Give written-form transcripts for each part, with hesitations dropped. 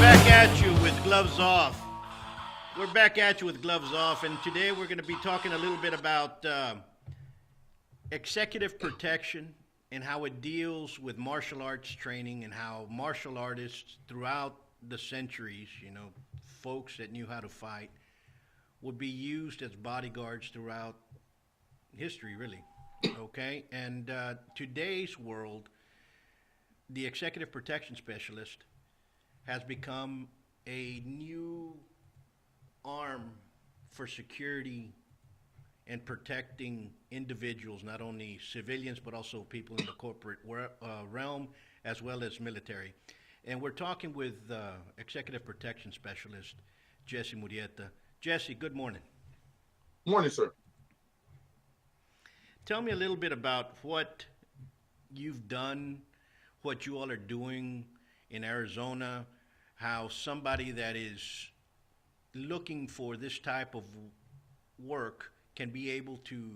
Back at you with gloves off. We're back at you with gloves off, and today we're going to be talking a little bit about executive protection and how it deals with martial arts training and how martial artists throughout the centuries, folks that knew how to fight, would be used as bodyguards throughout history, really. Okay? And today's world, the executive protection specialist has become a new arm for security and protecting individuals, not only civilians, but also people in the corporate realm as well as military. And we're talking with Executive Protection Specialist Jesse Murieta. Jesse, good morning. Morning, sir. Tell me a little bit about what you've done, what you all are doing in Arizona, how somebody that is looking for this type of work can be able to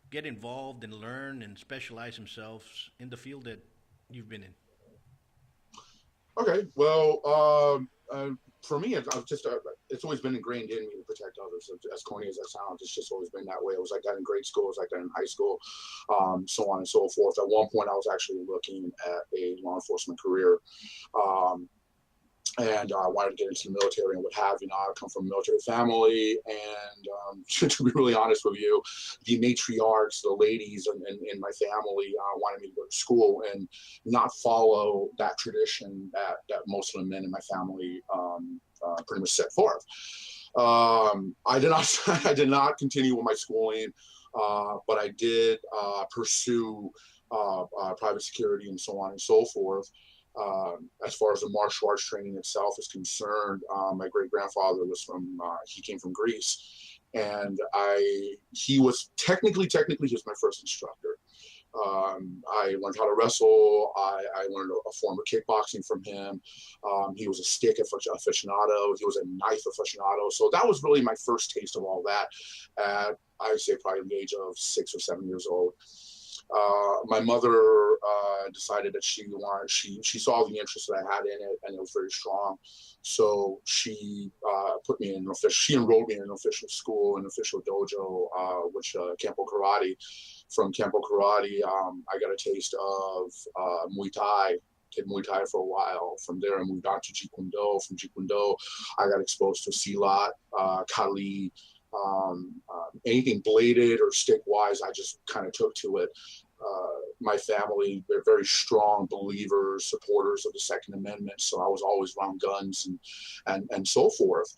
get involved and learn and specialize themselves in the field that you've been in. Okay, well, for me, it's always been ingrained in me to protect others. As corny as that sounds, it's just always been that way. It was like that in grade school, it was like that in high school, so on and so forth. At one point, I was actually looking at a law enforcement career. And I wanted to get into the military and what have you. I come from a military family, and to be really honest with you, the matriarchs, the ladies in my family wanted me to go to school and not follow that tradition that most of the men in my family pretty much set forth. I did not continue with my schooling, but I did pursue private security and so on and so forth. As far as the martial arts training itself is concerned, my great grandfather he came from Greece, and he was technically he was my first instructor. I learned how to wrestle. I learned a form of kickboxing from him. He was a stick aficionado. He was a knife aficionado. So that was really my first taste of all that at, I would say, probably the age of 6 or 7 years old. My mother decided that she saw the interest that I had in it, and it was very strong. So she enrolled me in an official school, an official dojo, which Campo Karate. From Campo Karate, I got a taste of Muay Thai. Did Muay Thai for a while. From there, I moved on to Jeet Kune Do. From Jeet Kune Do, I got exposed to Silat, Kali. Anything bladed or stick wise, I just kind of took to it. My family, they're very strong believers, supporters of the Second Amendment, so I was always around guns and so forth.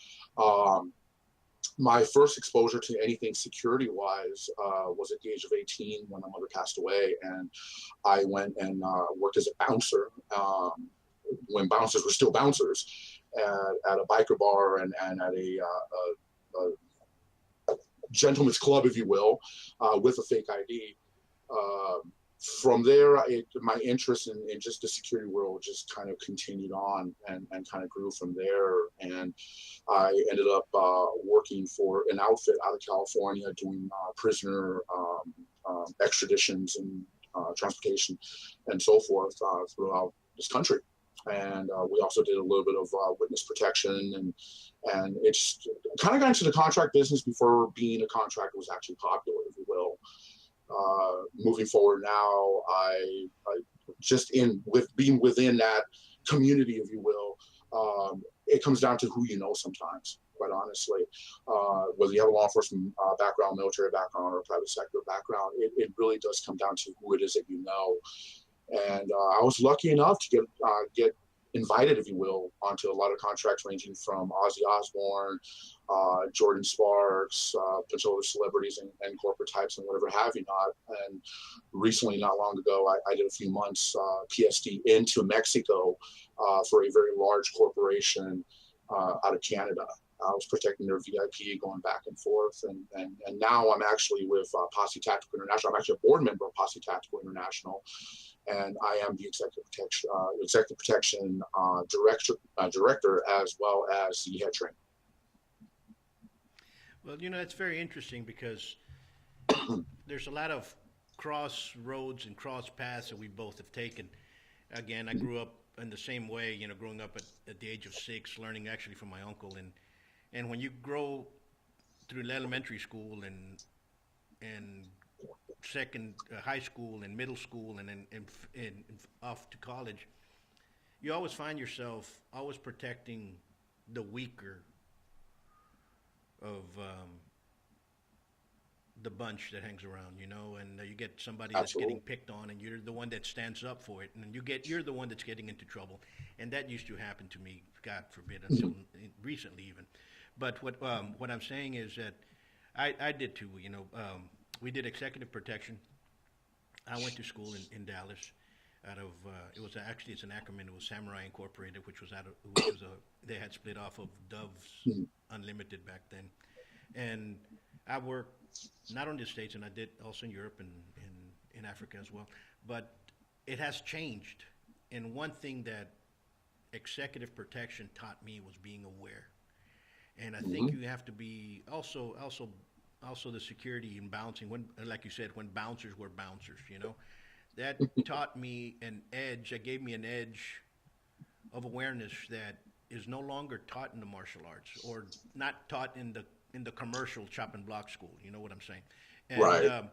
My first exposure to anything security wise was at the age of 18 when my mother passed away, and I went and worked as a bouncer when bouncers were still bouncers at a biker bar and at a gentleman's club, if you will, with a fake ID. From there, my interest in just the security world just kind of continued on and kind of grew from there. And I ended up working for an outfit out of California doing prisoner extraditions and transportation and so forth throughout this country. And we also did a little bit of witness protection, and it's kind of got into the contract business before being a contractor was actually popular, if you will. Moving forward now, I just being within that community, if you will, it comes down to who you know sometimes, quite honestly. Whether you have a law enforcement background, military background, or private sector background, it really does come down to who it is that you know. And I was lucky enough to get invited, if you will, onto a lot of contracts ranging from Ozzy Osbourne, Jordan Sparks, a bunch of other celebrities and corporate types and whatever have you not. And recently, not long ago, I did a few months PSD into Mexico for a very large corporation out of Canada. I was protecting their VIP going back and forth. And now I'm actually with Posse Tactical International. I'm actually a board member of Posse Tactical International. And I am the executive protection director, as well as the head trainer. Well, it's very interesting because there's a lot of crossroads and cross paths that we both have taken. Again, I grew up in the same way, growing up at the age of 6, learning actually from my uncle. And when you grow through elementary school and second high school and middle school and off to college, you always find yourself always protecting the weaker of the bunch that hangs around, and you get somebody that's getting picked on, and you're the one that stands up for it, and you're the one that's getting into trouble, and that used to happen to me, God forbid, until recently even. But what I'm saying is that I did too. We did executive protection. I went to school in Dallas. It's an acronym. It was Samurai Incorporated, they had split off of Dove's Unlimited back then, and I worked not only in the States, and I did also in Europe and in Africa as well. But it has changed, and one thing that executive protection taught me was being aware. And I think you have to be also the security and bouncing, when, like you said, when bouncers were bouncers, that taught me an edge. That gave me an edge of awareness that is no longer taught in the martial arts, or not taught in the commercial chop and block school. You know what I'm saying? And right.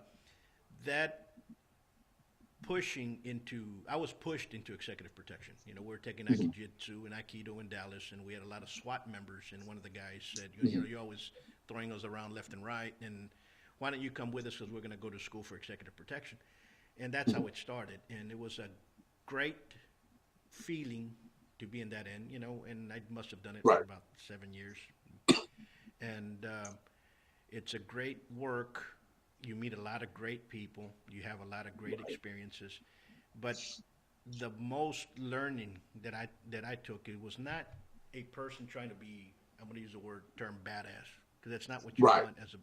That I was pushed into executive protection. We were taking Aikido and Aikido in Dallas, and we had a lot of SWAT members, and one of the guys said, you're always throwing us around left and right, and why don't you come with us, because we're going to go to school for executive protection. And that's how it started, and it was a great feeling to be in that end, and I must have done it for about 7 years. And it's a great work. You meet a lot of great people. You have a lot of great experiences. But the most learning that I took, it was not a person trying to be, I'm going to use the term badass, because that's not what you want as an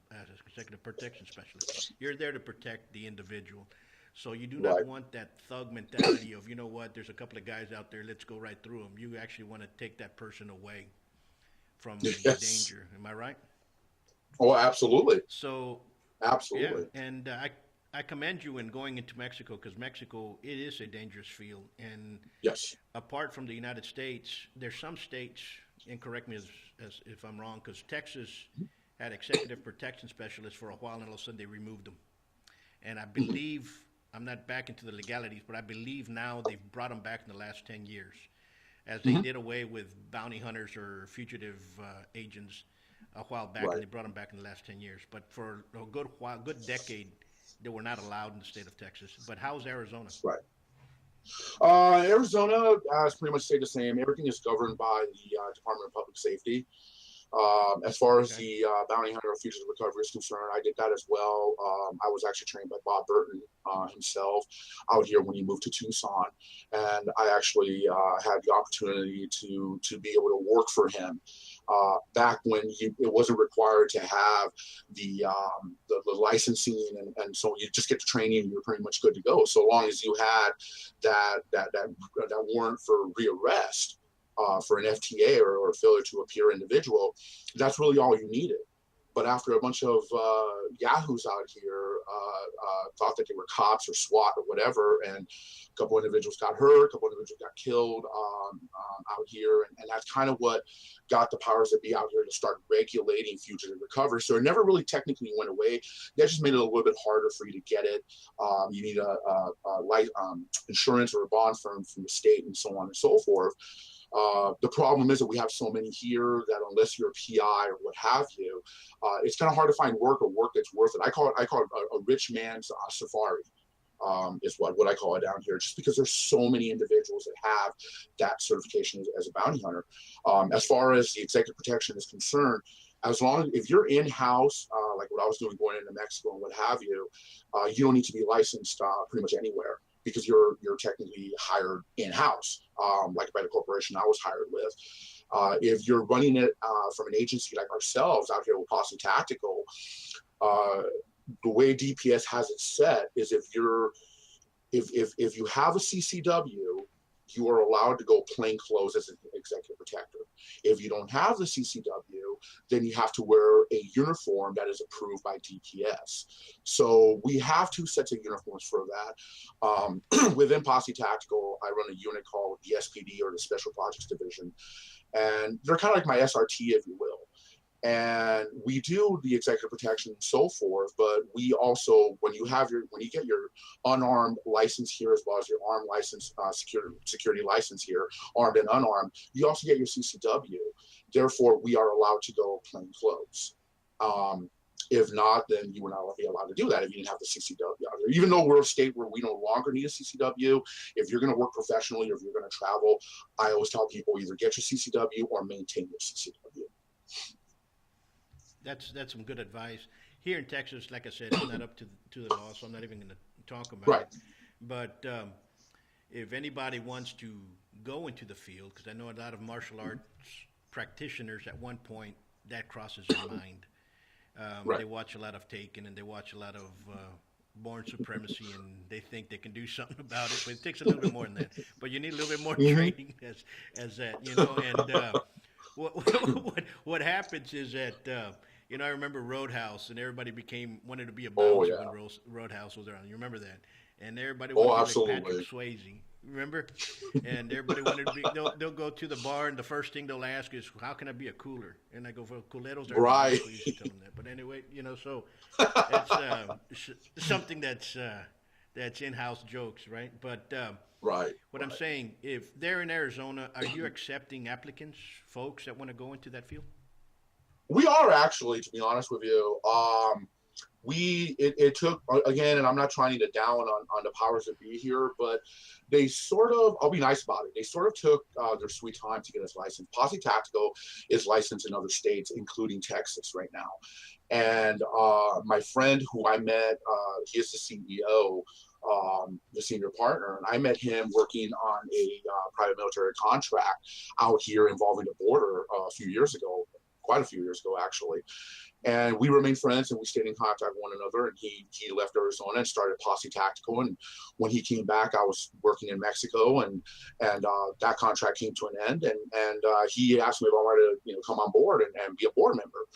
executive protection specialist. You're there to protect the individual. So you do not want that thug mentality of, there's a couple of guys out there, let's go right through them. You actually want to take that person away from the danger. Am I right? Oh, absolutely. So, absolutely. Yeah, and I commend you in going into Mexico, because Mexico, it is a dangerous field. And apart from the United States, there's some states, and correct me as if I'm wrong, because Texas had executive protection specialists for a while, and all of a sudden they removed them. And I believe, I'm not back into the legalities, but I believe now they've brought them back in the last 10 years, as they did away with bounty hunters or fugitive agents a while back, and they brought them back in the last 10 years. But for a good decade, they were not allowed in the state of Texas. But how's Arizona? Arizona has pretty much stayed the same. Everything is governed by the Department of Public Safety. As far as the bounty hunter or fugitive recovery is concerned, I did that as well. I was actually trained by Bob Burton himself out here when he moved to Tucson, and I actually had the opportunity to be able to work for him back when it wasn't required to have the licensing, and so you just get the training and you're pretty much good to go. So long as you had that warrant for rearrest. For an FTA or a failure to appear individual, that's really all you needed. But after a bunch of yahoos out here thought that they were cops or SWAT or whatever, and a couple individuals got hurt, a couple individuals got killed out here, and that's kind of what got the powers that be out here to start regulating fugitive recovery. So it never really technically went away. That just made it a little bit harder for you to get it. You need a insurance or a bond firm from the state, and so on and so forth. The problem is that we have so many here that unless you're a PI or what have you, it's kind of hard to find work or work that's worth it. I call it a rich man's safari. is what I call it down here, just because there's so many individuals that have that certification as a bounty hunter. As far as the executive protection is concerned, as long as if you're in-house, like what I was doing going into Mexico and what have you, you don't need to be licensed pretty much anywhere, because you're technically hired in-house, like by the corporation I was hired with. If you're running it from an agency like ourselves out here with Posse Tactical, the way DPS has it set is if you have a CCW, you are allowed to go plain clothes as an executive protector. If you don't have the CCW, then you have to wear a uniform that is approved by DPS. So we have 2 sets of uniforms for that. Within Posse Tactical, I run a unit called the SPD, or the Special Projects Division, and they're kind of like my SRT, if you will. And we do the executive protection and so forth, but we also, when you get your unarmed license here, as well as your armed license, security license here, armed and unarmed, you also get your CCW. Therefore, we are allowed to go plain clothes. If not, then you would not be allowed to do that if you didn't have the CCW. Even though we're a state where we no longer need a CCW, if you're going to work professionally or if you're going to travel, I always tell people either get your CCW or maintain your CCW. That's some good advice. Here in Texas, like I said, it's not up to the law, so I'm not even going to talk about it. But if anybody wants to go into the field, because I know a lot of martial arts practitioners at one point that crosses their mind. They watch a lot of Taken and they watch a lot of Born Supremacy, and they think they can do something about it. But it takes a little bit more than that. But you need a little bit more training as that, you know. And what happens is that. You know, I remember Roadhouse, and everybody wanted to be a bouncer when Roadhouse was around. You remember that? And everybody wanted to be like Patrick Swayze. Remember? And everybody wanted to be. They'll go to the bar, and the first thing they'll ask is, "How can I be a cooler?" And I go, "For culeros." Right. We used to tell them that. But anyway, you know, so it's something that's in-house jokes, right? But what I'm saying, if they're in Arizona, are you accepting applicants, folks that want to go into that field? We are, actually, to be honest with you. It took, again, and I'm not trying to down on the powers that be here, but they sort of, I'll be nice about it, they sort of took their sweet time to get us licensed. Posse Tactical is licensed in other states, including Texas right now. And my friend who I met, he is the CEO, the senior partner, and I met him working on a private military contract out here involving the border quite a few years ago, actually. And we remained friends, and we stayed in contact with one another. And he left Arizona and started Posse Tactical. And when he came back, I was working in Mexico, and that contract came to an end. And he asked me if I wanted to, come on board and be a board member.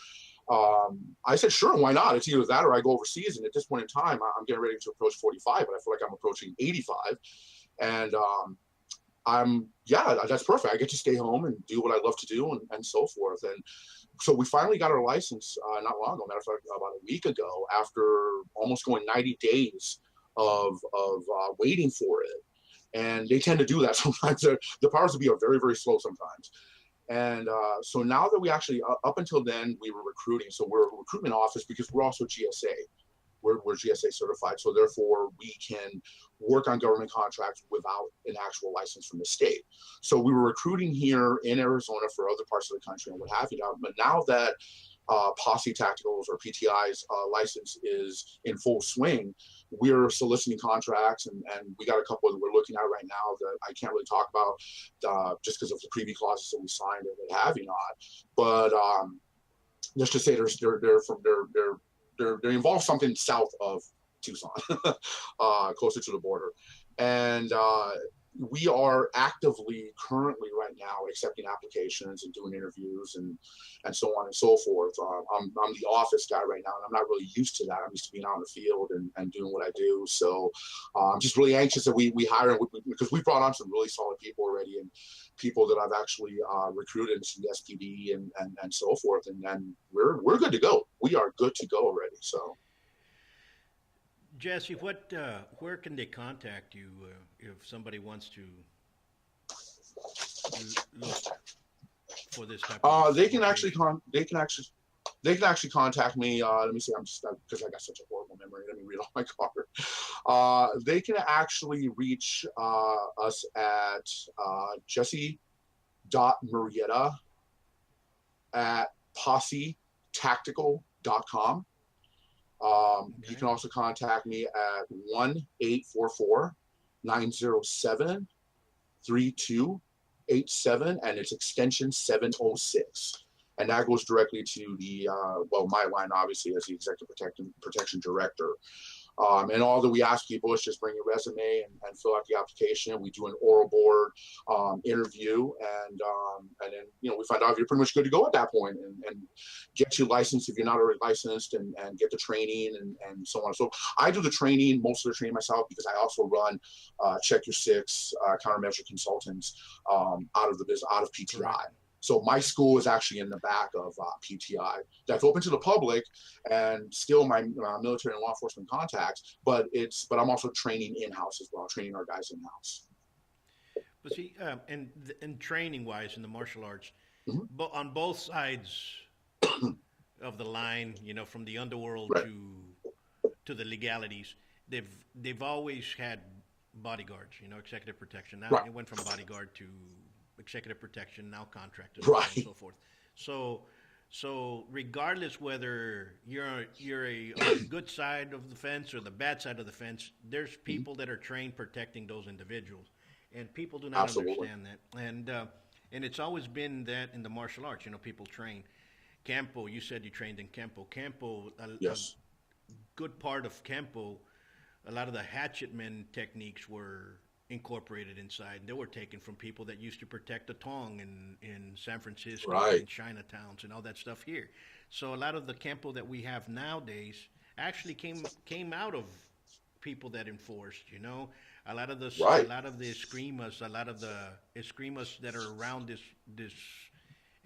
I said, sure, why not? It's either that or I go overseas. And at this point in time, I'm getting ready to approach 45, but I feel like I'm approaching 85. And that's perfect. I get to stay home and do what I love to do and so forth. And so we finally got our license not long ago, matter of fact, about a week ago, after almost going 90 days of waiting for it. And they tend to do that sometimes. The powers that be are very, very slow sometimes. And so now that we actually, up until then, we were recruiting. So we're a recruitment office because we're also GSA. We're GSA certified, so therefore we can work on government contracts without an actual license from the state. So we were recruiting here in Arizona for other parts of the country and what have you. But now that Posse Tacticals or PTI's license is in full swing, we're soliciting contracts, and we got a couple that we're looking at right now that I can't really talk about just because of the preview clauses that we signed and what have you not. But let's just say they involve something south of Tucson, closer to the border. And we are actively currently right now accepting applications and doing interviews and so on and so forth. I'm the office guy right now, and I'm not really used to that. I'm used to being out in the field and doing what I do. So I'm just really anxious that we hire, because we brought on some really solid people already, and people that I've actually recruited into the SPD and so forth. And we're good to go. We are good to go already. So. Jesse, where can they contact you if somebody wants to look for this type of? They can actually They can actually contact me. Let me see. I'm just because I got such a horrible memory. Let me read off my card. They can actually reach us at Jesse.Murieta at possetactical.com. You can also contact me at 1-844-907-3287, and it's extension 706. And that goes directly to the, my line, obviously, as the Executive Protection Director. And all that we ask people is just bring your resume and fill out the application. We do an oral board interview, and then we find out if you're pretty much good to go at that point, and get you licensed if you're not already licensed, and get the training and so on. So I do the training, most of the training myself, because I also run Check Your Six countermeasure consultants out of PTI. Right. So my school is actually in the back of PTI. That's open to the public, and still my military and law enforcement contacts. But I'm also training in-house as well, training our guys in-house. But see, and training wise in the martial arts, Mm-hmm. on both sides of the line, from the underworld Right. to the legalities, they've always had bodyguards, executive protection. Now Right. it went from bodyguard to executive protection, now contractors, right. and so forth. So regardless whether you're on the good side of the fence or the bad side of the fence, there's people that are trained protecting those individuals, and people do not Absolutely. understand that. And it's always been that in the martial arts, people train. Kempo, you said you trained in Kempo. Kempo, Yes. a good part of Kempo, a lot of the hatchetman techniques were incorporated inside. They were taken from people that used to protect the Tong in San Francisco, Right. in Chinatowns, and all that stuff here. So a lot of the Kempo that we have nowadays actually came out of people that enforced. A lot of the Right. a lot of the escrimas, that are around this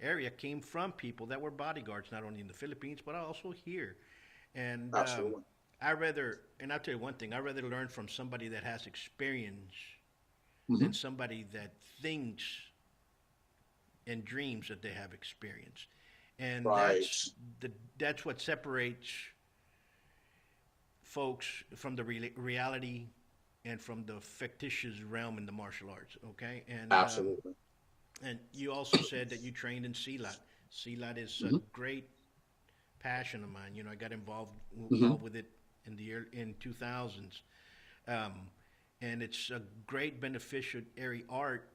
area came from people that were bodyguards, not only in the Philippines but also here. And Absolutely. and I'll tell you one thing, I'd rather learn from somebody that has experience Mm-hmm. than somebody that thinks and dreams that they have experience. And Right. that's what separates folks from the reality and from the fictitious realm in the martial arts, okay? Absolutely. And you also said that you trained in CLAT. CLAT is a great passion of mine. I got involved with it in 2000s, and it's a great beneficiary art,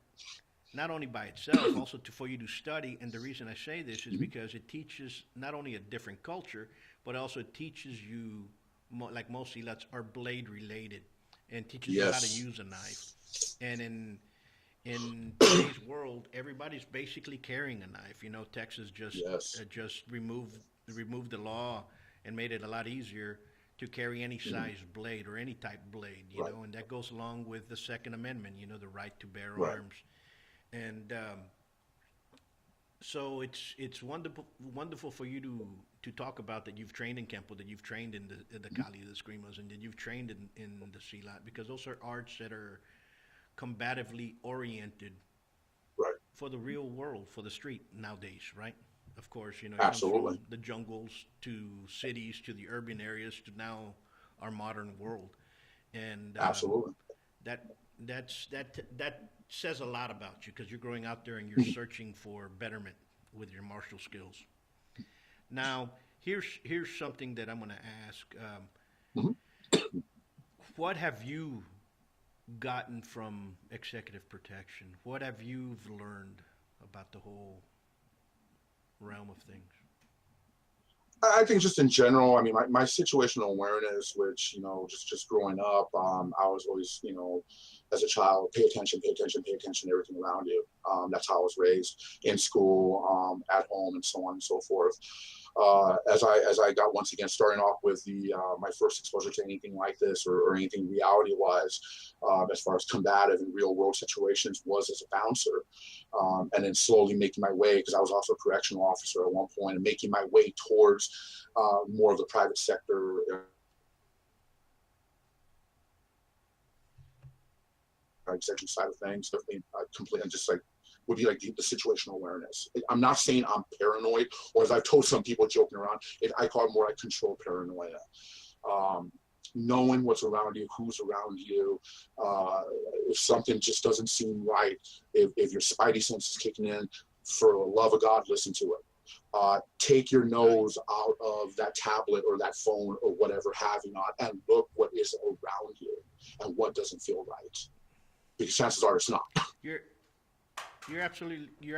not only by itself, also for you to study. And the reason I say this is because it teaches not only a different culture, but also it teaches you, like most CLATs are blade related, and teaches you how to use a knife. And in today's world, everybody's basically carrying a knife. Texas just removed the law and made it a lot easier to carry any size blade or any type blade, Right. and that goes along with the Second Amendment, the right to bear Right. arms. And so it's wonderful for you to talk about that you've trained in Kempo, that you've trained in the Kali, the Screamers, and that you've trained in the Silat, because those are arts that are combatively oriented, Right. for the real world, for the street nowadays, right? Of course, it comes Absolutely. from the jungles to cities to the urban areas to now our modern world, and Absolutely. that says a lot about you, because you're going out there and you're searching for betterment with your martial skills. Now, here's something that I'm going to ask. What have you gotten from executive protection? What have you learned about the whole realm of things? I think just in general, I mean, my situational awareness, which, just growing up, I was always, as a child, pay attention to everything around you. That's how I was raised in school, at home, and so on and so forth. As I got, once again, starting off with my first exposure to anything like this, or anything reality wise, as far as combative and real world situations, was as a bouncer, and then slowly making my way, because I was also a correctional officer at one point, and making my way towards more of the private sector. Executive side of things, completely just like would be like the situational awareness. I'm not saying I'm paranoid, or as I've told some people joking around, I call it more like control paranoia. Knowing what's around you, who's around you, if something just doesn't seem right, if your spidey sense is kicking in, for the love of God, listen to it. Take your nose out of that tablet or that phone or whatever have you not, and look what is around you and what doesn't feel right. Because chances are it's not. You're you're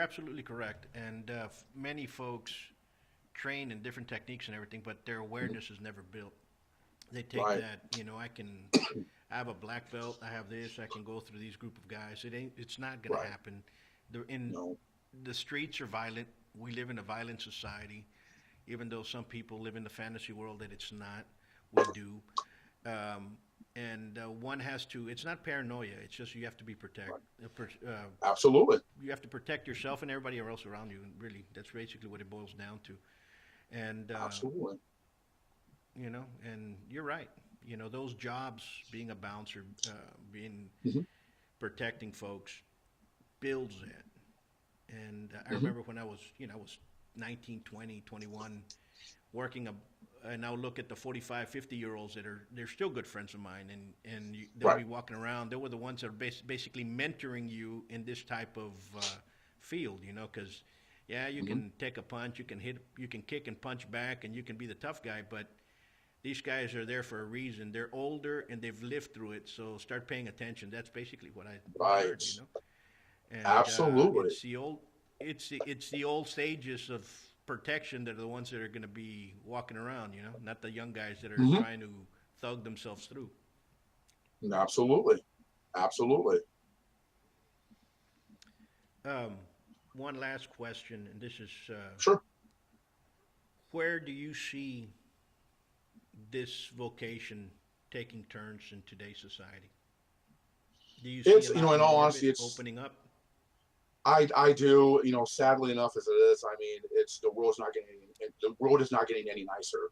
absolutely correct. And many folks train in different techniques and everything, but their awareness is never built. They take Right. that, I have a black belt, I have this, I can go through these group of guys. It's not going to Right. happen. In No. the streets are violent. We live in a violent society, even though some people live in the fantasy world that it's not. We do. And one has to. It's not paranoia. It's just you have to be Right. uh, Absolutely. you have to protect yourself and everybody else around you. And really, that's basically what it boils down to. And Absolutely. and you're right. Those jobs, being a bouncer, being Hmm. protecting folks, builds that. And I Hmm. remember when I was 19, 20, 21, working and I'll look at the 45, 50-year olds they're still good friends of mine, and they'll Right. be walking around. They were the ones that are basically mentoring you in this type of field, because yeah, you Hmm. can take a punch, you can kick and punch back, and you can be the tough guy, but these guys are there for a reason. They're older and they've lived through it, so start paying attention. That's basically what I Right. learned. And Absolutely. it's the old stages of protection that are the ones that are going to be walking around, not the young guys that are Hmm. trying to thug themselves through. Absolutely. Absolutely. Um, One last question, and this is Sure. where do you see this vocation taking turns in today's society? Do you see a It's, lot in all more of it honesty, it's, opening up? I do, sadly enough as it is, I mean, the world is not getting any nicer.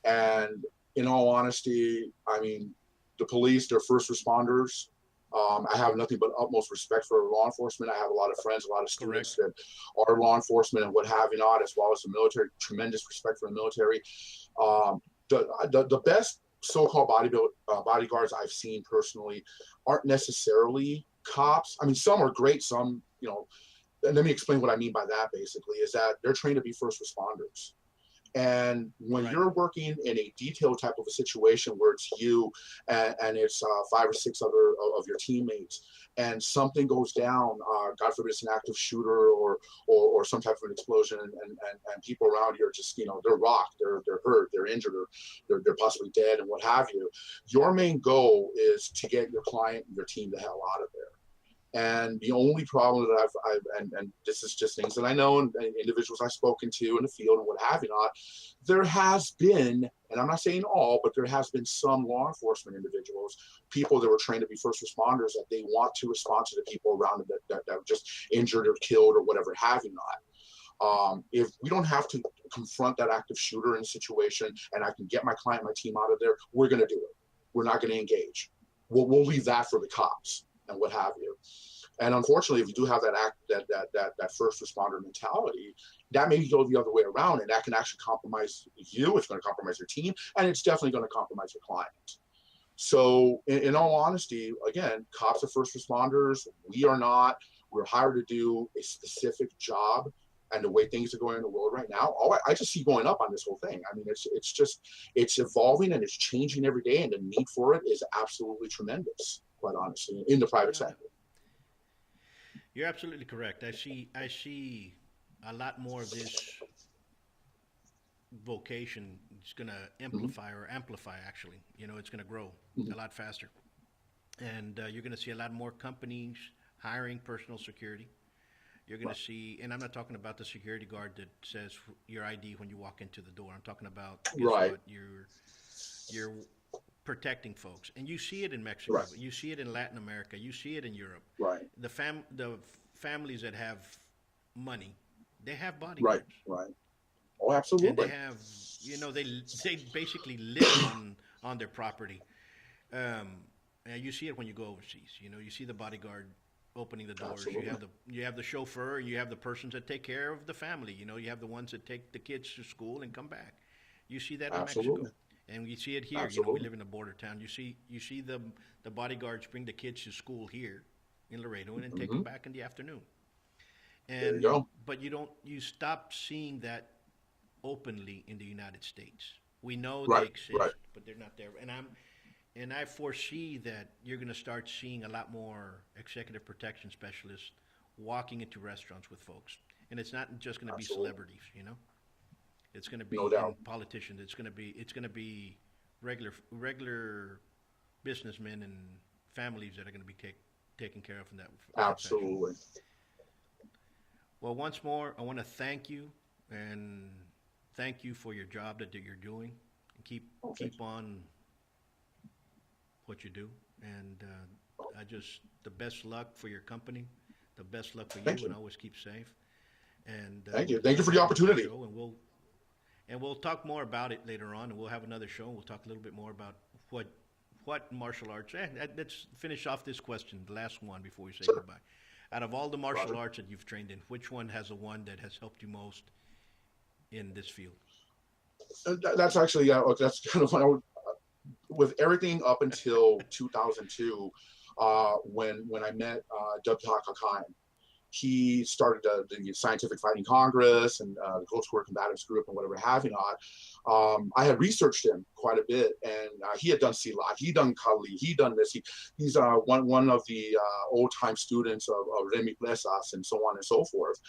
And in all honesty, I mean, the police, they're first responders. I have nothing but utmost respect for law enforcement. I have a lot of friends, a lot of students Correct. that are law enforcement and what have you not, as well as the military. Tremendous respect for the military. Um, the best so-called bodyguards I've seen personally aren't necessarily cops. I mean, some are great. Some, and let me explain what I mean by that. Basically, is that they're trained to be first responders. And when Right. you're working in a detailed type of a situation where it's you and it's five or six other of your teammates, and something goes down, God forbid it's an active shooter or some type of an explosion, and people around you are just, they're rocked, they're hurt, they're injured, or they're possibly dead, and what have you. Your main goal is to get your client and your team the hell out of there. And the only problem that and this is just things that I know and individuals I've spoken to in the field and what have you not, there has been, and I'm not saying all, but there has been some law enforcement individuals, people that were trained to be first responders, that they want to respond to the people around them that were just injured or killed or whatever have you not. If we don't have to confront that active shooter in a situation and I can get my client, my team out of there, we're going to do it. We're not going to engage. We'll leave that for the cops and what have you. And unfortunately, if you do have that first responder mentality, that may go the other way around, and that can actually compromise you. It's going to compromise your team, and it's definitely going to compromise your client. So, in all honesty, again, cops are first responders. We are not. We're hired to do a specific job. And the way things are going in the world right now, I just see going up on this whole thing. I mean, it's evolving and it's changing every day, and the need for it is absolutely tremendous, quite honestly, in the private Yeah, sector. you're absolutely correct. I see a lot more of this vocation is going to Hmm. amplify actually. It's going to grow Hmm. a lot faster. And you're going to see a lot more companies hiring personal security. You're going Right, to see, and I'm not talking about the security guard that says your ID when you walk into the door. I'm talking about, guess right, what? You're protecting folks, and you see it in Mexico, right, you see it in Latin America, you see it in Europe. right, The families that have money, they have right, bodyguards, right. Oh, and they absolutely. have, they basically live on their property. Um, and you see it when you go overseas. You see the bodyguard. opening the doors. Absolutely. You have the chauffeur, and you have the persons that take care of the family. You know, you have the ones that take the kids to school and come back. You see that in Mexico, Absolutely. and you see it here. You know, we Absolutely. live in a border town. You see the bodyguards bring the kids to school here in Laredo and then take them Hmm. back in the afternoon. There you And go. but you stop seeing that openly in the United States. We know they Right. Right. exist, but they're not there. And I foresee that you're going to start seeing a lot more executive protection specialists walking into restaurants with folks. And it's not just going to be Absolutely. celebrities, you know. It's going to No be doubt. and politicians. It's going to be regular businessmen and families that are going to be taken care of in that fashion. Absolutely. Well, once more, I want to thank you and thank you for your job that you're doing. And Oh, thank keep on what you do, and you. I just the best luck for your company, the best luck for Thank you, and you. always keep safe. And Thank you. we'll Thank you have for the another opportunity. show, and we'll talk more about it later on, and we'll have another show, and we'll talk a little bit more about what martial arts. Let's finish off this question, the last one before we say Sure. goodbye. Out of all the martial Roger. arts that you've trained in, which one has the one that has helped you most in this field? That's actually that's kind of what I would, with everything up until 2002, when I met W. Hakakain. He started the Scientific Fighting Congress and the Cold War Combatives Group and whatever have you not. I had researched him quite a bit, and he had done Silat, he done Kali, he done this. He's one of the old time students of Remy Plesas and so on and so forth.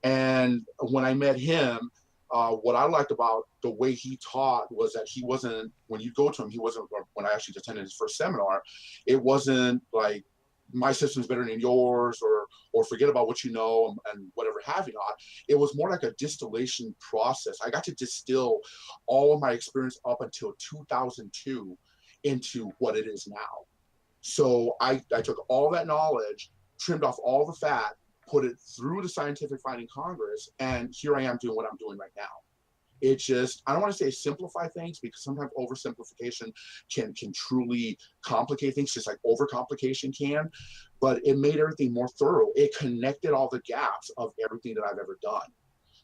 And when I met him, what I liked about the way he taught was that he wasn't, when you go to him, he wasn't, when I actually attended his first seminar, it wasn't like, my system's better than yours, or forget about what you know and whatever have you not. It was more like a distillation process. I got to distill all of my experience up until 2002 into what it is now. So I took all that knowledge, trimmed off all the fat, put it through the Scientific Fighting Congress, and here I am doing what I'm doing right now. It just, I don't want to say simplify things, because sometimes oversimplification can truly complicate things, just like overcomplication can. But it made everything more thorough. It connected all the gaps of everything that I've ever done.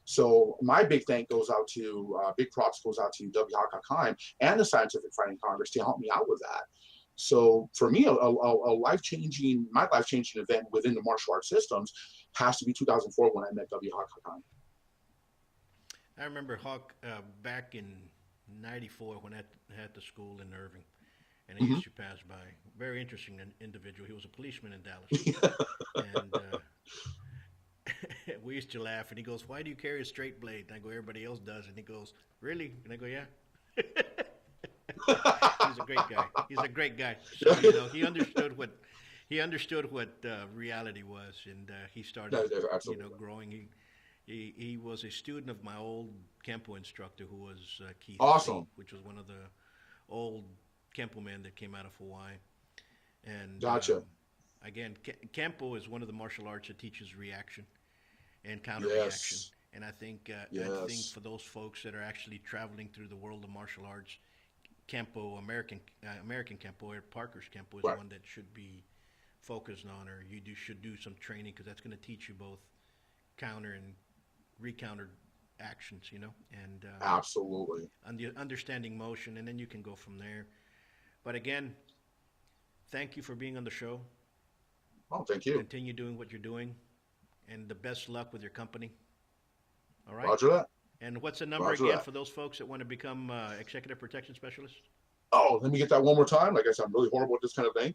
So my big thank goes out to, big props goes out to W. Hakakaim and the Scientific Fighting Congress to help me out with that. So for me, my life-changing event within the martial arts systems has to be 2004 when I met W. Hakakaim. I remember Hawk back in '94 when I had the school in Irving, and he Mm-hmm. used to pass by. Very interesting individual. He was a policeman in Dallas, and we used to laugh. And he goes, "Why do you carry a straight blade?" And I go, "Everybody else does." And he goes, "Really?" And I go, "Yeah." He's a great guy. He's a great guy. So you know, he understood what reality was, and he started, No, no, you know, absolutely. growing. He was a student of my old Kempo instructor, who was Keith C., Awesome. which was one of the old Kempo men that came out of Hawaii. And Gotcha. again, Kempo is one of the martial arts that teaches reaction and counter reaction. Yes. And I think Yes. for those folks that are actually traveling through the world of martial arts, Kempo, American Kempo, or Parker's Kempo is Right. one that should be focused on, or should do some training, because that's going to teach you both counter and recounter actions, you know, and Absolutely. understanding motion, and then you can go from there. But again, thank you for being on the show. Oh, thank you. Continue doing what you're doing, and the best luck with your company. All right. Roger that. And what's the number Roger again that. for those folks that want to become executive protection specialists? Oh, let me get that one more time. Like I said, I'm really horrible at this kind of thing.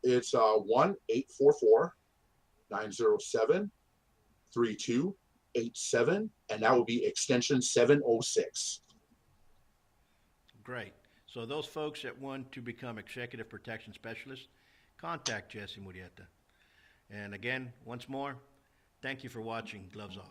It's 1-844-907-3287, and that will be extension 706. Great. So those folks that want to become executive protection specialists, contact Jesse Murieta. And again, once more, thank you for watching Gloves Off.